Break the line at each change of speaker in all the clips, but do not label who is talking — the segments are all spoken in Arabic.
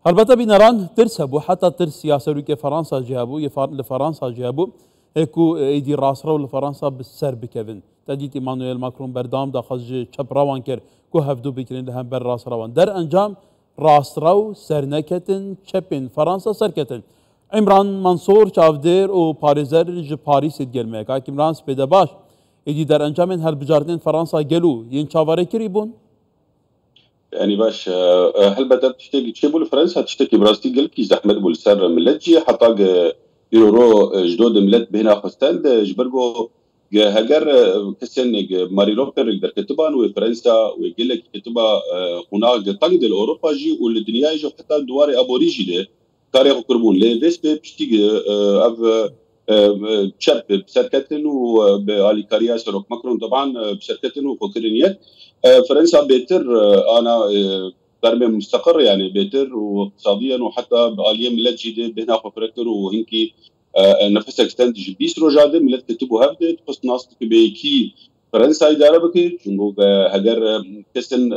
البته بینران ترس هبو حتی ترس سیاسوی که فرانسا جهبو لفرانسا جهبو اكو ايدي راسرو لفرنسا بالسر بكفن تديت ايمانويل ماكرون بردام دا خرج چپراوان كر كو هفدو بكرين لهم بر راسروان در انجام راسرو سرنكتن چپن فرنسا سركتن عمران منصور چاودير و باريزر ج باريس گلمه کا عمران سپيده باش ايدي در انجام هر بجاردن فرنسا گلو ين چاوره كريبون
يعني باش هل بدات تشتكي تشيبول فرنسا تشتكي براستي قال كي زحمت بولسر ملتجي حتى يورو جدود ملت بهنا خستند جبرجو هجر كسن ماري لوبر يقدر كتبان وفرنسا ويقول لك كتبا هناك تقد اوروبا جي والدنيا يجي حتى دواري ابوريجي ده تاريخ قربون لي فيسبي بشتي اف تشاب بسركتن وبالي كارياس روك ماكرون طبعا بسركتن وفكرنيات فرنسا بيتر انا تربيه مستقر يعني بيتر واقتصاديا وحتى باليه ملت جديده بهنا فكرتر وهنكي نفسك استنتج بيسرو جاده ملت كتبوا هبده تخص ناس بيكي فرنسا اداره بكي شنو هجر كسن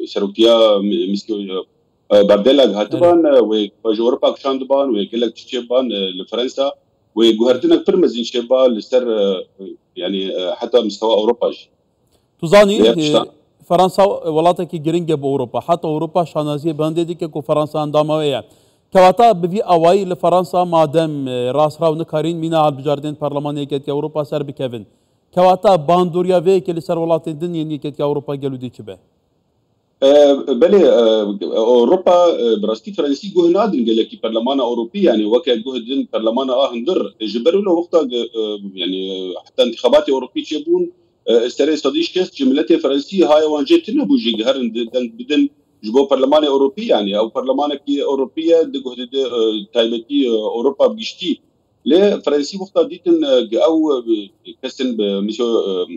سروكيا مسكو بارديلا هاتبان وجوربا كشاندبان ويكلك تشيبان لفرنسا وجوهرتنا كرمزين شيبا لسر يعني حتى مستوى اوروبا
تزاني فرنسا ولاتك جرينجا باوروبا حتى اوروبا شانازيه باندي كو فرنسا اندامويه كواتا بفي اواي لفرنسا مادام راس راو نكارين مينا على بجاردين برلمان يكت اوروبا سر بكيفن كواتا باندوريا فيك اللي سر ولات الدنيا يكت اوروبا قالوا دي كبه
بلي اوروبا براستي فرنسي جو نادن قال لك برلمان اوروبي يعني وكا جهد برلمان هندر جبروا له وقتها يعني حتى انتخابات اوروبيه يبون استري صديش كاس جملتي فرنسي هاي وانجيت نبو جي هرن بدن جبو برلمان اوروبي يعني او برلمان كي اوروبيه دجهد تايبتي اوروبا بيشتي ليه فرنسي وقتها ديتن او كسن مسيو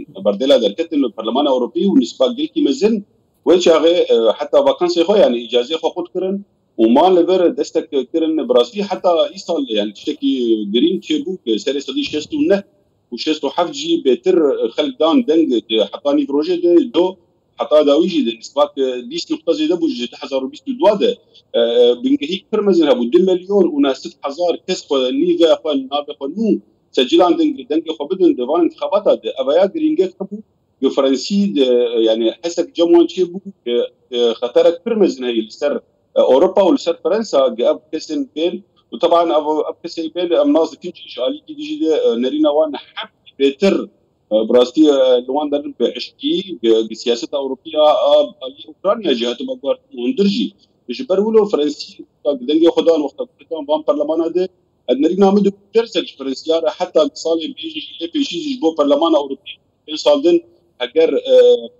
بارديلا دركتن البرلمان الاوروبي ونسبه جلكي مزن وشاغي حتى فاكانسي خو يعني اجازه خو قد كرن وما لفر دستك كرن براسي حتى ايصال يعني تشتكي جرين تشيبو سري صديش كاستونه وشيستو حفجي بيتر خلق دان دنج حطاني بروجي دو حطا داويجي نسبات 10 نقطه زي دبوج تحزر بيست دواده بنجهيك فرمزن ابو 2 مليون وناس 6000 كسخ نيفا فن نابق نو سجلان دنج خو بدن ديفان انتخابات ابايا جرينجك خبو فرنسي يعني حسك جمون تشيبو خطرك فرمزن هي لسر اوروبا ولسر فرنسا جاب كسن بين وطبعا ابو كسن بين امناز كنشي شالي دي نرينا وانا حب بيتر براستي لوان در بعشكي بسياسه اوروبيه اوكرانيا جهه بقار وندرجي بجبرولو فرنسي دنجي خدان وقت قدام بان برلمان هذا نرينا مدو درسك فرنسيا حتى صالح بيجي بي شي جبو برلمان اوروبي صالدن اگر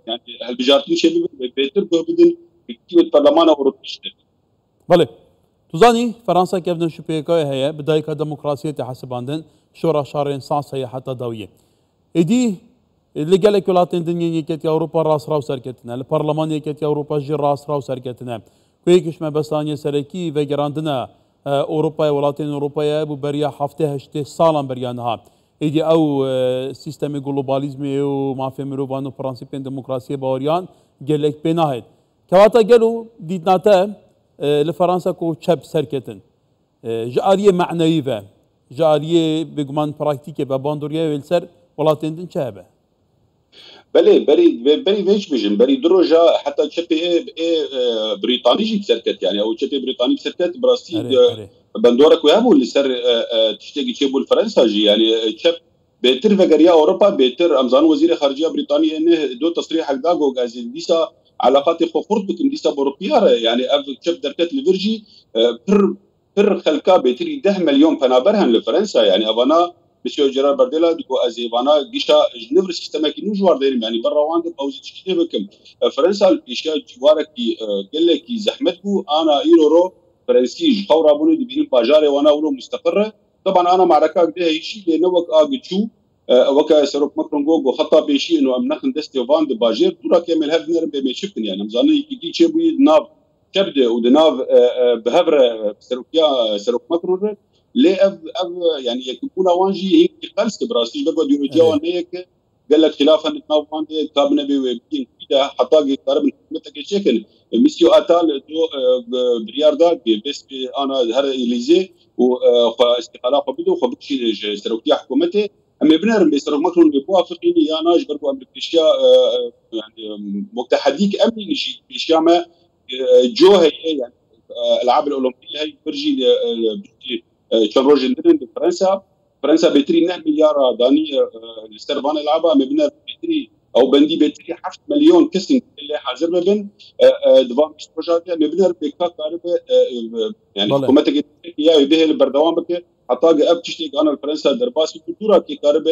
يعني هالبجارتين شباب بيتر بدن بكتير برلمان اوروبي
بله تزاني فرنسا كيف نشوفيكا هي بدايه ديمقراطيه حسباندن شورى شهرين ساعه هي حتى داويه ايدي اللي قال لك ولات الدنيا يكت اوروبا راس راو سركتنا البرلمان يكت اوروبا جي راس راو سركتنا كويكش ما بسانيه سركي وجراندنا اوروبا ولاتين اوروبا ابو بريا حفته هشته سالم بريانها ايدي او سيستم جلوباليزم وما في مروبانو برانسيبين ديمقراطيه باوريان قال لك بيناهد كواتا قالوا ديتناتا لفرنسا كو تشاب سركتن جاريه معنويه جاريه بجمان براكتيكي بباندوريا ويلسر ولاتين دن شابه
بلي بري فيش بيجن بري دروجا حتى تشبي بريطاني جي بسركت يعني او تشبي بريطاني بسركت براسي بندورك ويابو اللي سر تشتكي تشيبو الفرنسا جي يعني تشب بيتر فقريا اوروبا بيتر امزان وزير خارجيه بريطانيا انه دو تصريح داغو غازي ديسا علاقات خو خرطك ديسا اوروبيه يعني تشب دركت الفيرجي بر خلكا بيتر 10 مليون فنابرهن لفرنسا يعني ابانا مسيو جيرار بارديلا ديكو ازيبانا جيشا نفر سيستما كي نجوار دايرين يعني برا واند او زيت بكم فرنسا الاشياء جوارك قال لك زحمتكو انا ايرورو فرنسي خورا بونو دي بين باجاري وانا اولو مستقره طبعا انا معركه ده شيء لنوك اجتشو وكا سروك ماكرون جو خطا بشيء انه امنخن دستي فان دي باجير دورا كامل هفنر بمشفن يعني مزاني كي تشبوي ناف كبده ودناف بهبر سروكيا سروك ماكرون ليه يعني يكون وانجي هيك قلس براسي بقى ديولوجيا وانيك قال لك خلافا نتناوبان كابنا بين كده حتى قرب حكومتك شكل ميسيو اتال دو بريار دا بس انا هر اليزي واستقاله قبضه وخبكشي سروكيا حكومته اما بنر بيسرق مكرون بوافقين يا ناج برضو امريكا يعني وقت حديك امني شيء اشياء ما جو هي يعني الالعاب الاولمبيه هي برجي تشروجن فرنسا بتري 9 مليار داني الاستربان العابها مبنى بتري او بندي بتري 7 مليون كسن اللي حاضر ما بين دفاع مش بروجات مبنى بكا كارب يعني حكومتك يا به البردوام بك حتى اب تشتي انا فرنسا درباس كولتورا كي كارب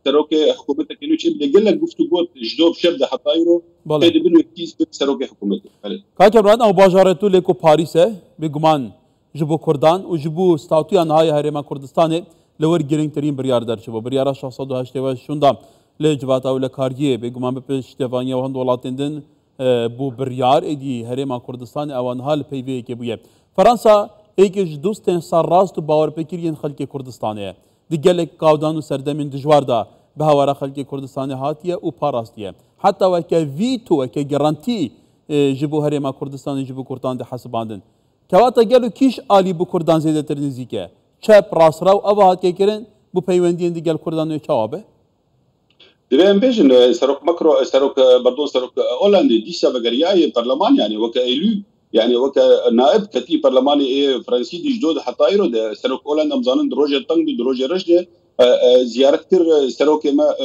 سروكي حكومتك انه شيء بيقول لك گفتگو جدوب شبده حتى يرو تدي بنو كيس سروكي حكومتك
كاكبران او باجارتو ليكو باريس بگمان جبو كردان وجبو ستاتيا نهايه هرما كردستان لور گرینگ ترین بریار در شبو بریارا 688 شوندام لجوات او لکاریه بگمان بپش تفانیا و هند ولاتندن بو بریار ادی هرما کردستان اوان حال پیوی که بویه فرانسا ایکش دوستن سر راست و باور پکرین خلق کردستانه دیگه کاودان و سردمین دجوار دا به هوارا خلق کردستان هاتیه و پاراستیه حتی وکه ویتو وکه گرانتی جبو هرما کردستان جبو کردان ده حسباندن کواتا گلو کیش آلی بو کردان زیده تر نزیکه چپ راست راو ابهات که کرن بو پیوندین دیگل کردان چوابه
دبن بيجن سروك ماكرو سروك بردون سروك هولندي ديسا بقرياي برلمان يعني وكايلو يعني وكنائب كتيب برلماني فرنسي دي جدود حتى يرو سروك هولندا مزانن دروجه طنج دروجه رشد زياره كتير سروك ما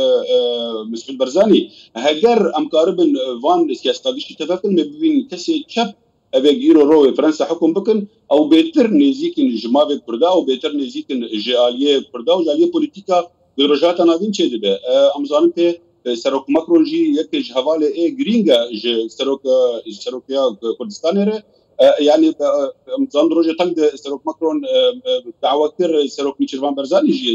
مسعود برزاني هاجر امقارب فان سياستاغيش تفكر ما بين كسي تشاب ابيك يرو رو فرنسا حكم بكن او بيتر نزيكن جماعه كردا او بيتر نزيكن جاليه كردا وجاليه بوليتيكا بروجات نادين چه ده امزان په سروک ماکرون جی یک حواله ای گرینگا ج سروکیا کردستان ره يعني امزان دروجه تنگ سروک ماکرون دعوتر سروک میچروان برزانی جی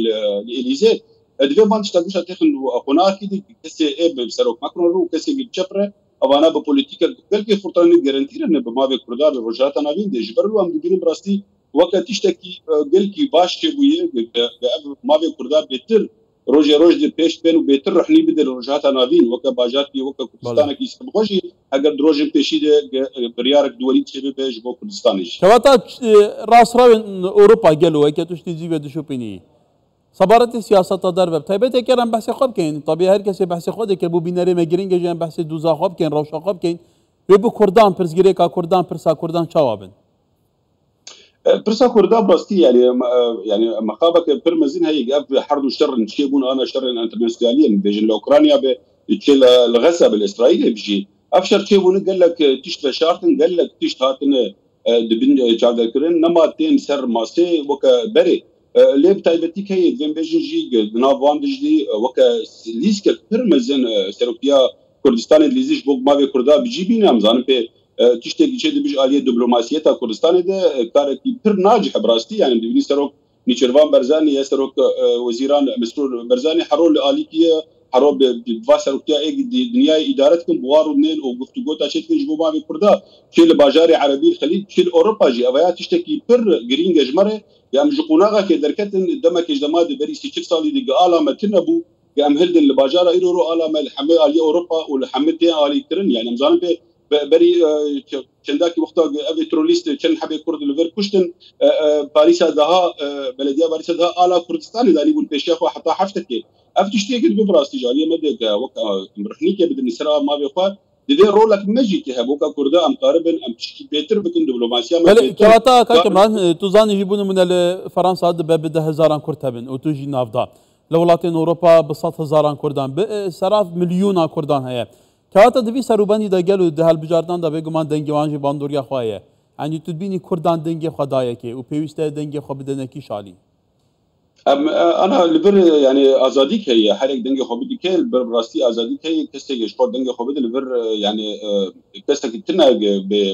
اليزي دوی باندې تاګوش تخن اقونا کی کسي ای سروک ماکرون رو کسي بچپره اوانا به پولیټیکل بلکې فرتانه ګارانټی نه به ما به کردار روجات نادین دي جبرلو هم دي براستی وقت تشتكي قلكي باش تبويه ما في كردار بيتر روج دي بيش بين وبيتر رحني بدل روجات نافين وكا باجاتي وكا كردستان كي سبغوجي اگر دروجن بيشي دي بريارك دولي تشبه بيج بو كردستانيش
كواتا راس راون اوروبا قالوا هيك تشتي زي بدو شوبيني صبرت سياسه ضرب طيبت كرم بحث خوب كاين طبيعي هر كسي بحث خود كبو بيناري ماجرينج جان بحث دوزا خوب كاين روشا خوب كاين يبو كردان برزغريكا كردان برسا كردان شوابن
برسا كردا براستي يعني مخابك برمزين هي جاب حرب شر نشيبون انا شر انترناسيوناليا بيجن لاوكرانيا بتشيل الغزه بالاسرائيلي بيجي افشر تشيبون قال لك تشت شارتن قال لك تشت هاتن دبن جاغكرن نما تيم سر ماسي وك بري لي بتايبتيك هي دين بيجن جي نافاندج دي وك ليسك برمزين سروكيا كردستان ليزيش بوك ما كردا بيجي بينا مزان بي تشتكي شيء بيج آلية دبلوماسية تا كردستان ده كاركي بير ناجح براستي يعني بدوني سروك نيشيروان برزاني يا سروك وزيران مسرور برزاني حرول آليكية حرول بدفاع سروكيا إيه دنيا إدارتكم بوارو نين وقفتقو تاشيت كن جبوا ما بكردا كل باجاري عربي الخليج كل أوروبا جي أبايا تشتكي بير جرينج جمرة يا مجقوناغا كدركتن دمك جدماد بري سيتشك صالي دي قالا ما تنبو يا مهلدن الباجارة إيرو آلا ما الحمل آلية أوروبا والحملتين آلي كرن يعني مزان بي بري چنداكي وقتا ابي تروليست چن حبي كرد لوفر كشتن باريس دها بلديه باريس دها الا كردستان داني بول بيشيخ حتى حفتك افتشتي قد ببراستي جاليه مدك وقتا مرحنيك بدن سرا ما بيخا دي رولك مجي هبوكا كردا ام قاربن ام تشكي بيتر بكن دبلوماسيا ما
كواتا كمان توزان يجيبون من فرنسا بده هزاران كرتبن وتجي نافدا لولاتين اوروبا بسط هزاران كردان بسراف مليون كردان هي كواتا دبي سروباني دا قالوا ده هالبجاردان دا بيجمان دنجي وانجي باندوريا خوايه يعني تدبيني كردان دنجي خدايا كي وبيوستا دنجي خو بدنكي شالي
انا لبر يعني ازاديك هي حرك دنجي خو بدي كيل براستي ازاديك هي كستي شكو دنجي خو بدي لبر يعني كستك تنا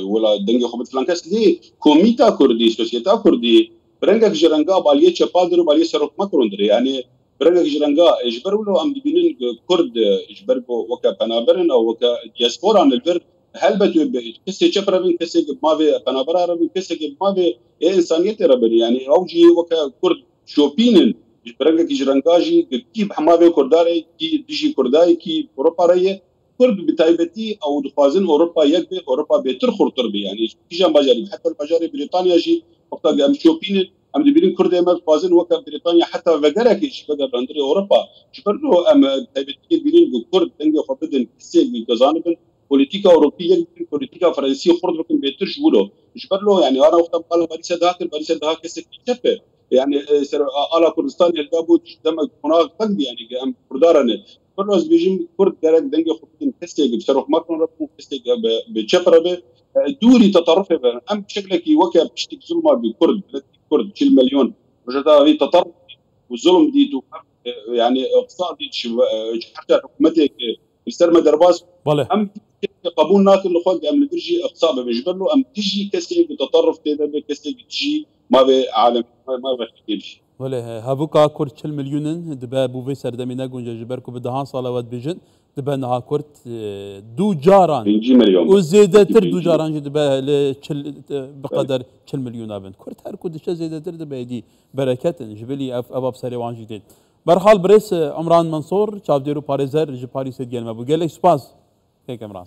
ولا دنجي خو بدي فلانكاس لي كوميتا كردي سوسيتا كردي برنجك جرانغا باليه تشابادر باليه سروك ماكروندري يعني برنك جرانغا اجبروا ام دبينين كرد اجبروا وكا بنابرن او وكا دياسبورا البر هل كسي شبربن كسي ما في بنابرا ربن كسي ما في انسانيه ربن يعني اوجي وكا كرد شوبينن برنگه کی جرنگاجی کی بحمابه کرداره کی دیجی کردای کی اروپا رایه كرد بتايبتي او دخوازن اوروبا يكبي اوروبا بيتر خرطر بي يعني كيجان باجاري حتى الباجاري بريطانيا جي وقت ام شوبين ام دبيرين كرد ما خوازن وكا بريطانيا حتى فغرك شي بقى بندري اوروبا جبرلو ام تايبتي بيرين كرد دنگه خبدن سي بجانبن بوليتيكا اوروبيه بوليتيكا فرنسيه خرد بكم بيتر جولو جبرلو يعني انا وقت قال باريس دهاك سكتشفه يعني على كردستان يلقابو دم هناك قلبي يعني ام كردارنه كل بيجي كرد درك دنجي خطين كستيج بصاروخ ماكرون ربو كستيج بتشبربه دوري تطرفه ام بشكلك وكا بشتك ظلمه بكرد كرد كل مليون وجدها هي تطرف والظلم ديتو يعني اقتصادي حتى حكومتك السرمه درباس ام قبول ناكل الاخوان ام درجي اقتصاد بجبل ام تجي كستيج بتطرف كذا كستيج تجي ما بعالم ما بحكيش
ولی هفوکا کرد 40 میلیونن دبا بوفی سردمی نگونجه جبرکو به دهان سالوات بیجن دبا نها کرد دو جاران و زیاده تر دو جاران جد دبا بقدر 40 میلیون آبند کرد هر کدش زیاده تر دبا دی برکت جبلی اباب سری وانجی دید برحال برس عمران منصور چاودیرو پاریزر جی پاریس گلمه بو گله سپاس که عمران